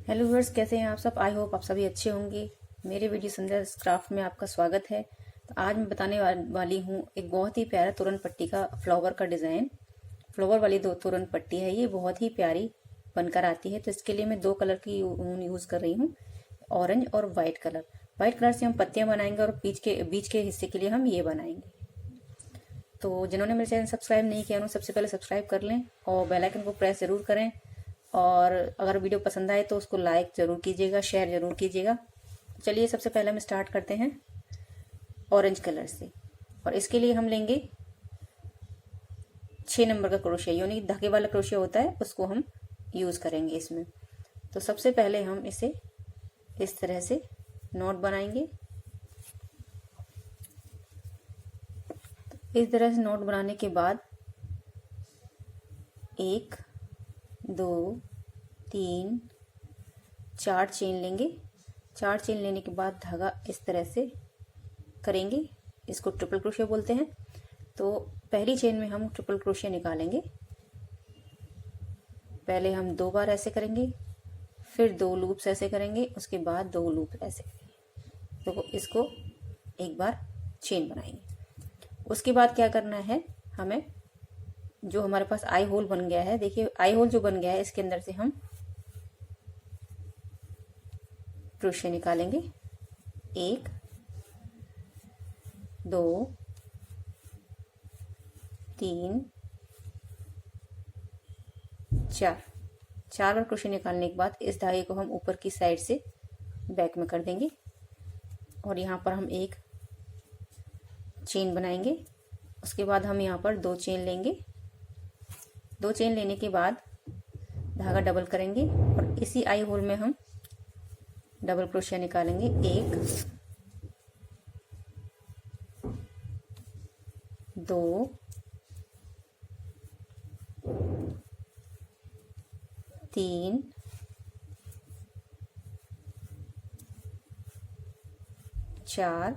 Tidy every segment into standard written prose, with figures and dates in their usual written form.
Hello viewers, कैसे हैं आप सब। आई होप आप सभी अच्छे होंगे। मेरे वीडियो संध्या क्राफ्ट में आपका स्वागत है। तो आज मैं बताने वाली हूँ एक बहुत ही प्यारा तोरण पट्टी का फ्लावर का डिज़ाइन। फ्लावर वाली दो तोरण पट्टी है, ये बहुत ही प्यारी बनकर आती है। तो इसके लिए मैं दो कलर की ऊन यूज़ कर रही हूँ, ऑरेंज और वाइट कलर। वाइट कलर से हम पत्तियाँ बनाएंगे और बीच के हिस्से के लिए हम ये बनाएंगे। तो जिन्होंने मेरे चैनल सब्सक्राइब नहीं किया उन्होंने सबसे पहले सब्सक्राइब कर लें और बेल आइकन को प्रेस ज़रूर करें। और अगर वीडियो पसंद आए तो उसको लाइक ज़रूर कीजिएगा, शेयर ज़रूर कीजिएगा। चलिए सबसे पहले हम स्टार्ट करते हैं ऑरेंज कलर से। और इसके लिए हम लेंगे 6 नंबर का क्रोशिया, यानी धागे वाला क्रोशिया होता है, उसको हम यूज़ करेंगे इसमें। तो सबसे पहले हम इसे इस तरह से नॉट बनाएंगे। इस तरह से नॉट बनाने के बाद 1 2 3 4 चेन लेंगे। 4 चेन लेने के बाद धागा इस तरह से करेंगे, इसको ट्रिपल क्रोशिया बोलते हैं। तो पहली चेन में हम ट्रिपल क्रोशिया निकालेंगे। पहले हम 2 बार ऐसे करेंगे, फिर 2 लूप्स ऐसे करेंगे, उसके बाद 2 लूप ऐसे करेंगे। तो इसको एक बार चेन बनाएंगे। उसके बाद क्या करना है, हमें जो हमारे पास आई होल बन गया है, देखिए आई होल जो बन गया है, इसके अंदर से हम क्रोशिया निकालेंगे। 1 2 3 4 बार क्रोशिया निकालने के बाद इस धागे को हम ऊपर की साइड से बैक में कर देंगे और यहाँ पर हम एक चेन बनाएंगे। उसके बाद हम यहाँ पर 2 चेन लेंगे। 2 चेन लेने के बाद धागा डबल करेंगे और इसी आई होल में हम डबल क्रोशिया निकालेंगे। 1 2 3 4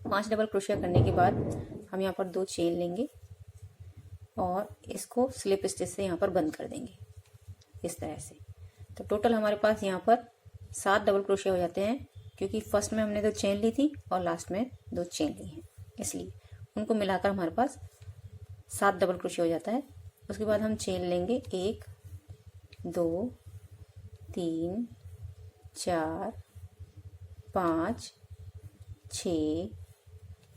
5 डबल क्रोशिया करने के बाद हम यहाँ पर 2 चेन लेंगे और इसको स्लिप स्टिच से यहाँ पर बंद कर देंगे इस तरह से। तो टोटल हमारे पास यहाँ पर 7 डबल क्रोशिया हो जाते हैं, क्योंकि फर्स्ट में हमने 2 चेन ली थी और लास्ट में 2 चेन ली हैं, इसलिए उनको मिलाकर हमारे पास 7 डबल क्रोशिया हो जाता है। उसके बाद हम चेन लेंगे 1 2 3 4 5 6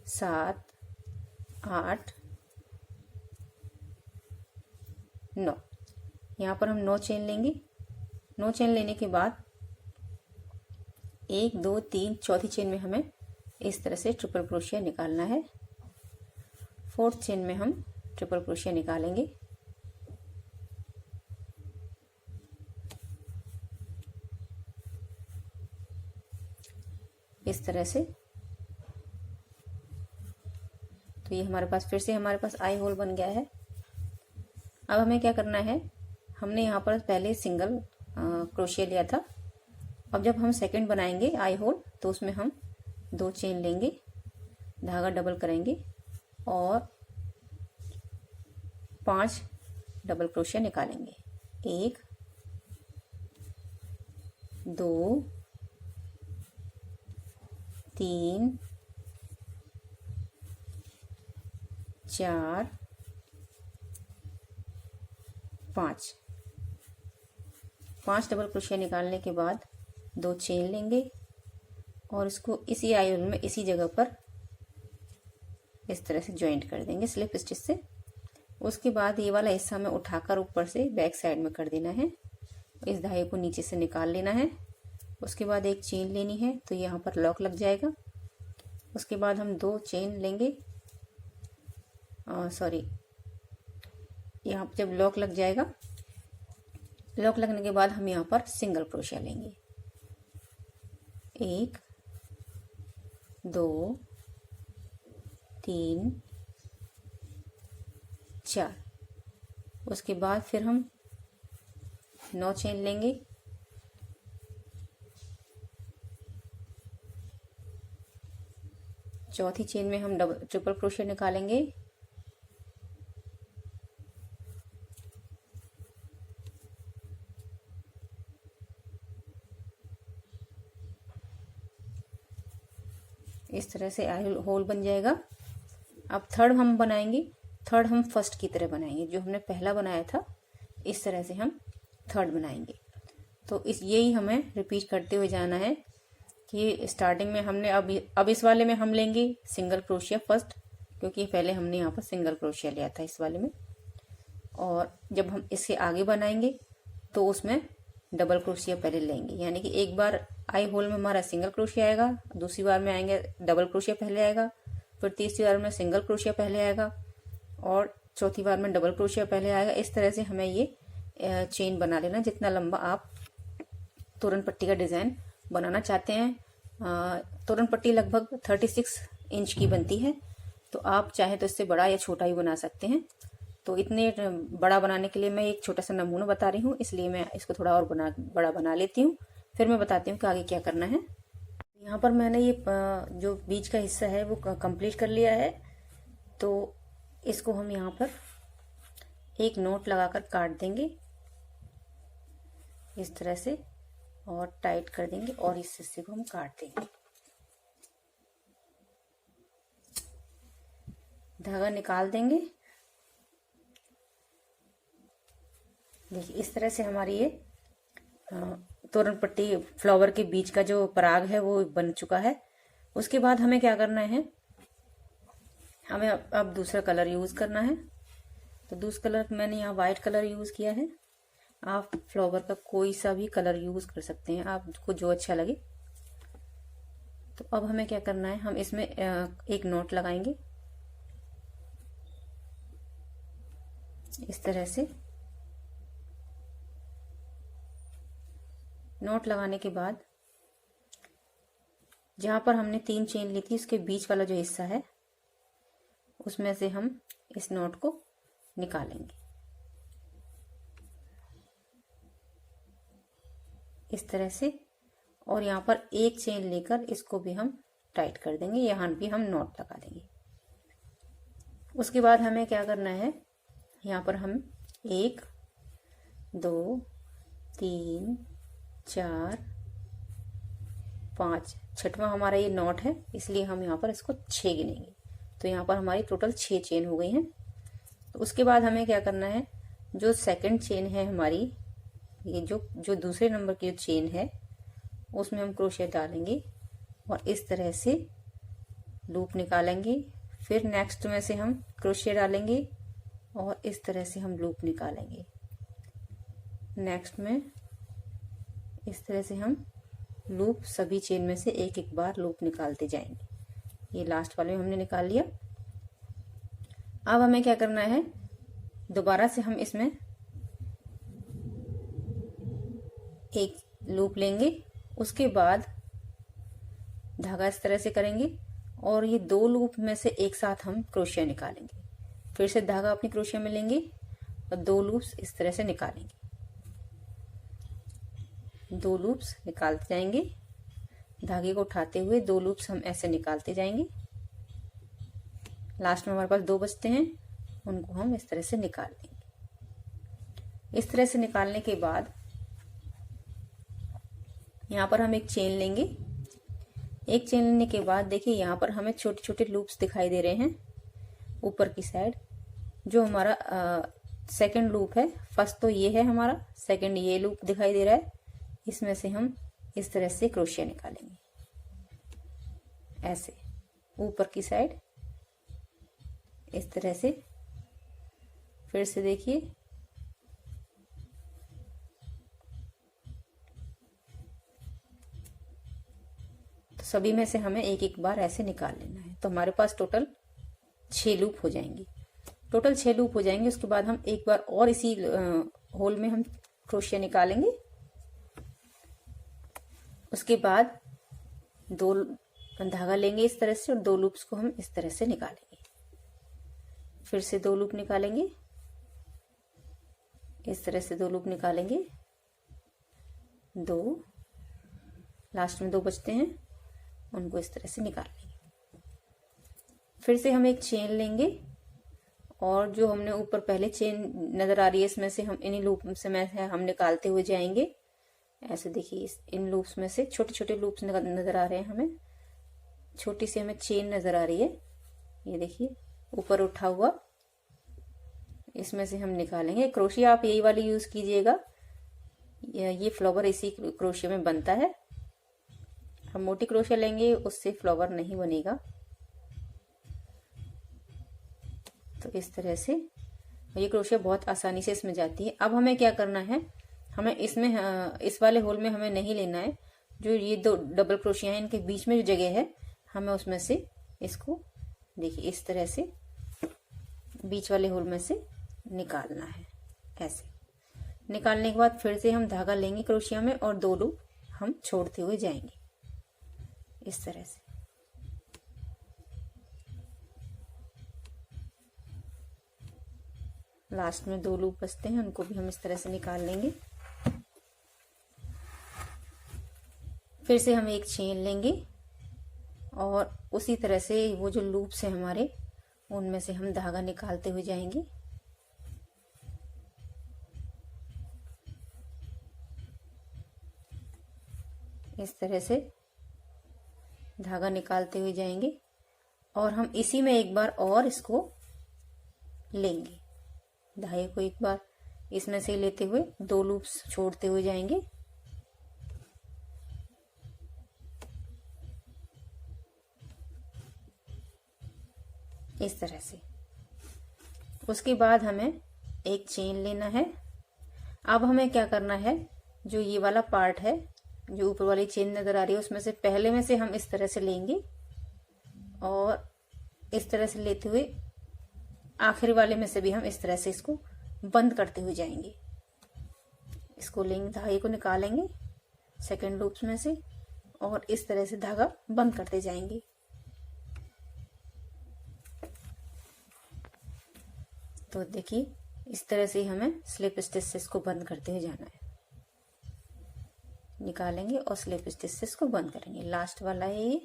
7 8 9। यहाँ पर हम 9 चेन लेंगे। 9 चेन लेने के बाद 1 2 3 चौथी चेन में हमें इस तरह से ट्रिपल क्रोशिया निकालना है। 4th चेन में हम ट्रिपल क्रोशिया निकालेंगे। इस तरह से। तो ये हमारे पास फिर से हमारे पास आई होल बन गया है। अब हमें क्या करना है, हमने यहाँ पर पहले सिंगल क्रोशिया लिया था। अब जब हम सेकंड बनाएंगे आई होल, तो उसमें हम 2 चेन लेंगे, धागा डबल करेंगे और 5 डबल क्रोशिया निकालेंगे। 1 2 3 4 5 डबल क्रोशिया निकालने के बाद 2 चेन लेंगे और इसको इसी आई होल में इसी जगह पर इस तरह से जॉइंट कर देंगे स्लिप स्टिच से। उसके बाद ये वाला हिस्सा हमें उठाकर ऊपर से बैक साइड में कर देना है। इस धागे को नीचे से निकाल लेना है। उसके बाद एक चेन लेनी है, तो यहाँ पर लॉक लग जाएगा। उसके बाद हम 2 चेन लेंगे, यहाँ पर जब लॉक लग जाएगा, लॉक लगने के बाद हम यहाँ पर सिंगल क्रोशिया लेंगे। 1 2 3 4। उसके बाद फिर हम 9 चेन लेंगे। चौथी चेन में हम ट्रिपल क्रोशिया निकालेंगे इस तरह से आई होल बन जाएगा। अब थर्ड हम बनाएंगे, थर्ड हम फर्स्ट की तरह बनाएंगे। जो हमने पहला बनाया था इस तरह से हम थर्ड बनाएंगे। तो यही हमें रिपीट करते हुए जाना है कि स्टार्टिंग में हमने अब इस वाले में हम लेंगे सिंगल क्रोशिया फर्स्ट, क्योंकि पहले हमने यहाँ पर सिंगल क्रोशिया लिया था इस वाले में। और जब हम इससे आगे बनाएंगे तो उसमें डबल क्रोशिया पहले लेंगे, यानी कि एक बार आई होल में हमारा सिंगल क्रोशिया आएगा, दूसरी बार में आएंगे डबल क्रोशिया पहले आएगा, फिर तीसरी बार में सिंगल क्रोशिया पहले आएगा और चौथी बार में डबल क्रोशिया पहले आएगा। इस तरह से हमें ये चेन बना लेना जितना लंबा आप तोरण पट्टी का डिज़ाइन बनाना चाहते हैं। तोरण पट्टी लगभग 36 इंच की बनती है, तो आप चाहे तो इससे बड़ा या छोटा भी बना सकते हैं। तो इतने बड़ा बनाने के लिए मैं एक छोटा सा नमूना बता रही हूँ, इसलिए मैं इसको थोड़ा और बड़ा बना लेती हूँ, फिर मैं बताती हूँ कि आगे क्या करना है। यहाँ पर मैंने ये जो बीच का हिस्सा है वो कंप्लीट कर लिया है। तो इसको हम यहाँ पर एक नोट लगाकर काट देंगे इस तरह से और टाइट कर देंगे और इस हिस्से को हम काट देंगे। धागा निकाल देंगे। देखिए इस तरह से हमारी ये तोरण पट्टी फ्लावर के बीच का जो पराग है वो बन चुका है। उसके बाद हमें क्या करना है, हमें अब दूसरा कलर यूज करना है। तो दूसरा कलर मैंने यहाँ व्हाइट कलर यूज किया है। आप फ्लावर का कोई सा भी कलर यूज कर सकते हैं, आपको जो अच्छा लगे। तो अब हमें क्या करना है, हम इसमें एक नोट लगाएंगे इस तरह से। नोट लगाने के बाद जहां पर हमने 3 चेन ली थी उसके बीच वाला जो हिस्सा है उसमें से हम इस नोट को निकालेंगे इस तरह से, और यहाँ पर एक चेन लेकर इसको भी हम टाइट कर देंगे, यहाँ भी हम नॉट लगा देंगे। उसके बाद हमें क्या करना है, यहाँ पर हम 1 2 3 4 5 छठवां हमारा ये नॉट है, इसलिए हम यहाँ पर इसको 6 गिनेंगे। तो यहाँ पर हमारी टोटल 6 चेन हो गई हैं। तो उसके बाद हमें क्या करना है, जो सेकंड चेन है हमारी, ये जो दूसरे नंबर की जो चेन है उसमें हम क्रोशेट डालेंगे और इस तरह से लूप निकालेंगे। फिर नेक्स्ट में से हम क्रोशेट डालेंगे और इस तरह से हम लूप निकालेंगे। नेक्स्ट में इस तरह से हम लूप सभी चेन में से एक एक बार लूप निकालते जाएंगे। ये लास्ट वाले में हमने निकाल लिया। अब हमें क्या करना है, दोबारा से हम इसमें एक लूप लेंगे, उसके बाद धागा इस तरह से करेंगे और ये 2 लूप में से एक साथ हम क्रोशिया निकालेंगे। फिर से धागा अपनी क्रोशिया में लेंगे और 2 लूप्स इस तरह से निकालेंगे। 2 लूप्स निकालते जाएंगे, धागे को उठाते हुए 2 लूप्स हम ऐसे निकालते जाएंगे। लास्ट में हमारे पास 2 बचते हैं, उनको हम इस तरह से निकाल लेंगे। इस तरह से निकालने के बाद यहाँ पर हम एक चेन लेंगे। एक चेन लेने के बाद देखिए यहाँ पर हमें छोटे छोटे लूप्स दिखाई दे रहे हैं ऊपर की साइड। जो हमारा सेकंड लूप है, फर्स्ट तो ये है हमारा, सेकंड ये लूप दिखाई दे रहा है, इसमें से हम इस तरह से क्रोशिया निकालेंगे ऐसे ऊपर की साइड इस तरह से। फिर से देखिए तो सभी में से हमें एक एक बार ऐसे निकाल लेना है। तो हमारे पास टोटल 6 लूप हो जाएंगे। टोटल 6 लूप हो जाएंगे। उसके बाद हम एक बार और इसी होल में हम क्रोशिया निकालेंगे। उसके बाद 2 धागा लेंगे इस तरह से और 2 लूप्स को हम इस तरह से निकालेंगे। फिर से 2 लूप निकालेंगे इस तरह से, 2 लूप निकालेंगे, 2, लास्ट में 2 बचते हैं, उनको इस तरह से निकाल लेंगे। फिर से हम एक चेन लेंगे और जो हमने ऊपर पहले चेन नजर आ रही है इसमें से हम इन्हीं लूप से हम निकालते हुए जाएंगे। ऐसे देखिए इन लूप्स में से छोटे छोटे लूप्स नजर आ रहे हैं हमें। छोटी सी हमें चेन नजर आ रही है, ये देखिए ऊपर उठा हुआ, इसमें से हम निकालेंगे। क्रोशिया आप यही वाली यूज कीजिएगा, ये फ्लावर इसी क्रोशिया में बनता है। हम मोटी क्रोशिया लेंगे उससे फ्लावर नहीं बनेगा। तो इस तरह से ये क्रोशिया बहुत आसानी से इसमें जाती है। अब हमें क्या करना है, हमें इसमें इस वाले होल में हमें नहीं लेना है, जो ये दो डबल क्रोशिया है इनके बीच में जो जगह है, हमें उसमें से इसको देखिए इस तरह से बीच वाले होल में से निकालना है। ऐसे निकालने के बाद फिर से हम धागा लेंगे क्रोशिया में और 2 लूप हम छोड़ते हुए जाएंगे इस तरह से। लास्ट में 2 लूप बचते हैं, उनको भी हम इस तरह से निकाल लेंगे। फिर से हम एक चेन लेंगे और उसी तरह से वो जो लूप्स हैं हमारे, उनमें से हम धागा निकालते हुए जाएंगे। इस तरह से धागा निकालते हुए जाएंगे और हम इसी में एक बार और इसको लेंगे। धागे को एक बार इसमें से लेते हुए 2 लूप्स छोड़ते हुए जाएंगे। इस तरह से। उसके बाद हमें एक चेन लेना है। अब हमें क्या करना है, जो ये वाला पार्ट है, जो ऊपर वाली चेन नजर आ रही है, उसमें से पहले में से हम इस तरह से लेंगे और इस तरह से लेते हुए आखिरी वाले में से भी हम इस तरह से इसको बंद करते हुए जाएंगे। इसको लेंगे, धागे को निकालेंगे सेकंड लूप्स में से और इस तरह से धागा बंद करते जाएंगे। तो देखिए इस तरह से हमें स्लिप स्टिच से इसको बंद करते हुए जाना है। निकालेंगे और स्लिप स्टिच से इसको बंद करेंगे। लास्ट वाला है ये,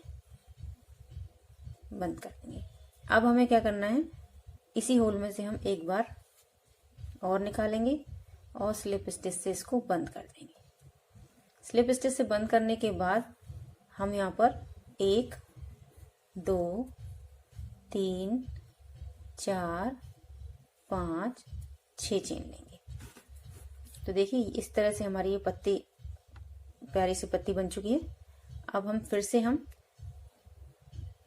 बंद कर देंगे। अब हमें क्या करना है, इसी होल में से हम एक बार और निकालेंगे और स्लिप स्टिच से इसको बंद कर देंगे। स्लिप स्टिच से बंद करने के बाद हम यहाँ पर 1 2 3 4 5 6 चेन लेंगे। तो देखिए इस तरह से हमारी ये पत्ती, प्यारी सी पत्ती बन चुकी है। अब हम फिर से हम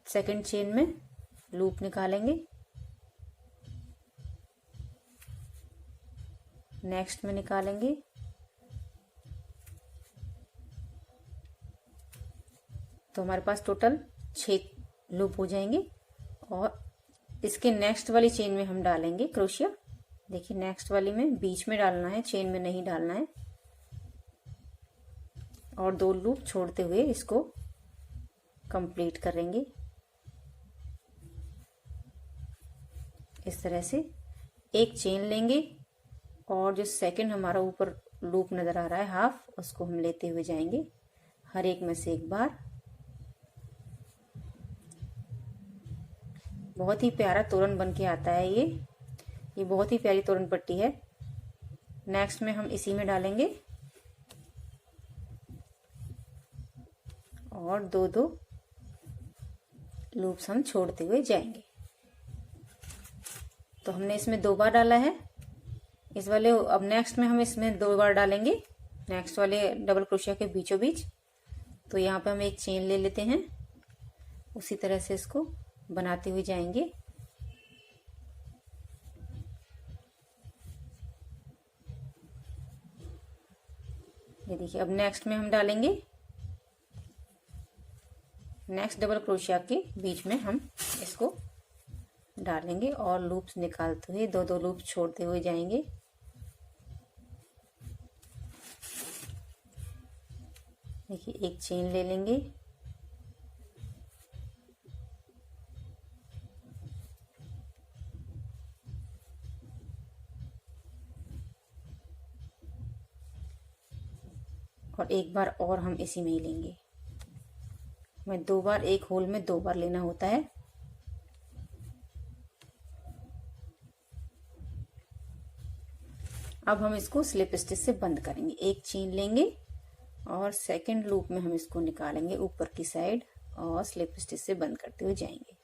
सेकंड चेन में लूप निकालेंगे, नेक्स्ट में निकालेंगे, तो हमारे पास टोटल 6 लूप हो जाएंगे। और इसके नेक्स्ट वाली चेन में हम डालेंगे क्रोशिया। देखिए नेक्स्ट वाली में बीच में डालना है, चेन में नहीं डालना है। और 2 लूप छोड़ते हुए इसको कंप्लीट करेंगे। इस तरह से एक चेन लेंगे और जो सेकंड हमारा ऊपर लूप नजर आ रहा है हाफ, उसको हम लेते हुए जाएंगे हर एक में से एक बार। बहुत ही प्यारा तोरण बन के आता है ये बहुत ही प्यारी तोरण पट्टी है। नेक्स्ट में हम इसी में डालेंगे और 2 लूप्स हम छोड़ते हुए जाएंगे। तो हमने इसमें 2 बार डाला है इस वाले। अब नेक्स्ट में हम इसमें 2 बार डालेंगे, नेक्स्ट वाले डबल क्रोशिया के बीचों बीच। तो यहाँ पे हम एक चेन ले लेते हैं, उसी तरह से इसको बनाते हुए जाएंगे। ये देखिए अब नेक्स्ट में हम डालेंगे, नेक्स्ट डबल क्रोशिया के बीच में हम इसको डालेंगे और लूप्स निकालते हुए 2 लूप छोड़ते हुए जाएंगे। देखिए एक चेन ले लेंगे, और एक बार और हम इसी में ही लेंगे। हमें 2 बार एक होल में 2 बार लेना होता है। अब हम इसको स्लिप स्टिच से बंद करेंगे। एक चेन लेंगे और सेकंड लूप में हम इसको निकालेंगे ऊपर की साइड और स्लिप स्टिच से बंद करते हुए जाएंगे।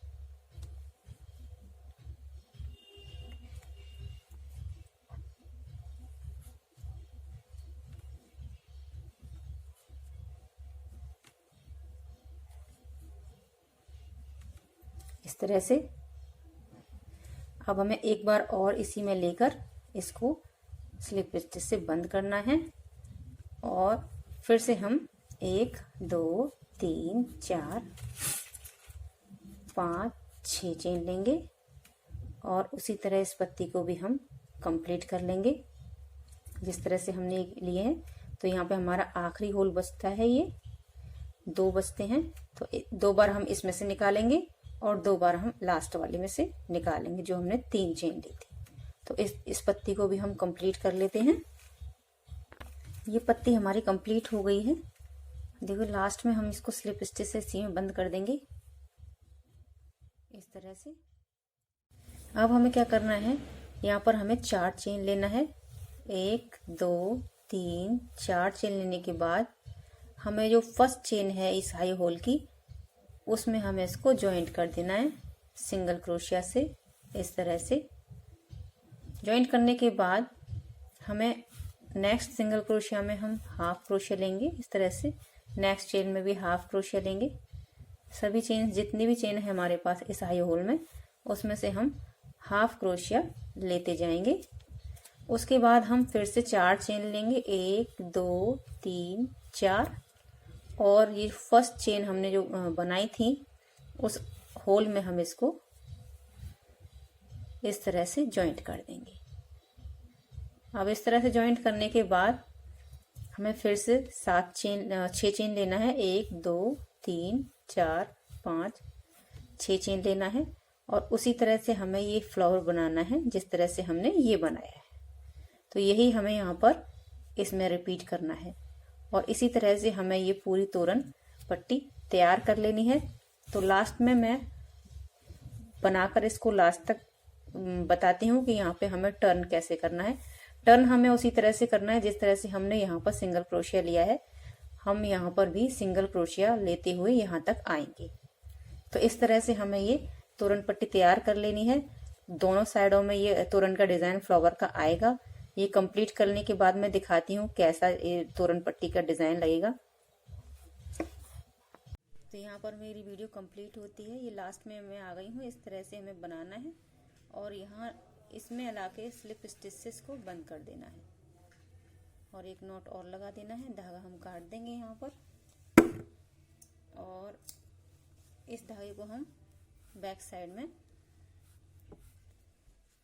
इस तरह से अब हमें एक बार और इसी में लेकर इसको स्लिप स्टिच से बंद करना है और फिर से हम 1 2 3 4 5 6 चेन लेंगे और उसी तरह इस पत्ती को भी हम कंप्लीट कर लेंगे जिस तरह से हमने लिए हैं। तो यहाँ पे हमारा आखिरी होल बचता है, ये 2 बचते हैं, तो 2 बार हम इसमें से निकालेंगे और 2 बार हम लास्ट वाले में से निकालेंगे जो हमने 3 चेन ली थी। तो इस पत्ती को भी हम कंप्लीट कर लेते हैं। ये पत्ती हमारी कंप्लीट हो गई है। देखो लास्ट में हम इसको स्लिप स्टिच से इसी में बंद कर देंगे इस तरह से। अब हमें क्या करना है, यहाँ पर हमें 4 चेन लेना है। 1 2 3 4 चेन लेने के बाद हमें जो फर्स्ट चेन है इस हाई होल की, उसमें हमें इसको ज्वाइंट कर देना है सिंगल क्रोशिया से। इस तरह से ज्वाइंट करने के बाद हमें नेक्स्ट सिंगल क्रोशिया में हम हाफ क्रोशिया लेंगे इस तरह से। नेक्स्ट चेन में भी हाफ क्रोशिया लेंगे। सभी चेन, जितनी भी चेन है हमारे पास इस हाई होल में, उसमें से हम हाफ क्रोशिया लेते जाएंगे। उसके बाद हम फिर से 4 चेन लेंगे, 1 2 3 4, और ये फर्स्ट चेन हमने जो बनाई थी उस होल में हम इसको इस तरह से ज्वाइंट कर देंगे। अब इस तरह से ज्वाइंट करने के बाद हमें फिर से 6 चेन लेना है। 1 2 3 4 5 6 चेन लेना है और उसी तरह से हमें ये फ्लावर बनाना है जिस तरह से हमने ये बनाया है। तो यही हमें यहाँ पर इसमें रिपीट करना है और इसी तरह से हमें ये पूरी तोरण पट्टी तैयार कर लेनी है। तो लास्ट में मैं बनाकर इसको लास्ट तक बताती हूँ कि यहाँ पे हमें टर्न कैसे करना है। टर्न हमें उसी तरह से करना है जिस तरह से हमने यहाँ पर सिंगल क्रोशिया लिया है, हम यहाँ पर भी सिंगल क्रोशिया लेते हुए यहाँ तक आएंगे। तो इस तरह से हमें ये तोरण पट्टी तैयार कर लेनी है। दोनों साइडों में ये तोरण का डिजाइन फ्लावर का आएगा। ये कंप्लीट करने के बाद मैं दिखाती हूँ कैसा ये तोरण पट्टी का डिजाइन लगेगा। तो यहाँ पर मेरी वीडियो कंप्लीट होती है। ये लास्ट में मैं आ गई हूँ। इस तरह से हमें बनाना है और यहाँ इसमें अला के स्लिप स्टिच से इसको बंद कर देना है और एक नॉट और लगा देना है। धागा हम काट देंगे यहाँ पर और इस धागे को हम बैक साइड में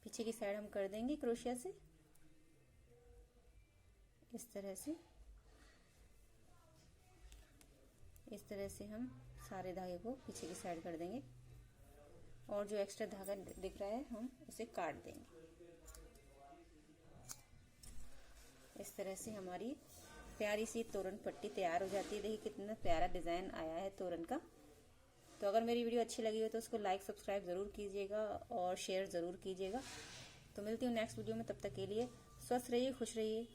पीछे की साइड हम कर देंगे क्रोशिया से इस तरह से। इस तरह से हम सारे धागे को पीछे की साइड कर देंगे और जो एक्स्ट्रा धागा दिख रहा है हम उसे काट देंगे। इस तरह से हमारी प्यारी सी तोरण पट्टी तैयार हो जाती है। देखिए कितना प्यारा डिजाइन आया है तोरण का। तो अगर मेरी वीडियो अच्छी लगी हो तो उसको लाइक सब्सक्राइब जरूर कीजिएगा और शेयर जरूर कीजिएगा। तो मिलती हूँ नेक्स्ट वीडियो में, तब तक के लिए स्वस्थ रहिए, खुश रहिए।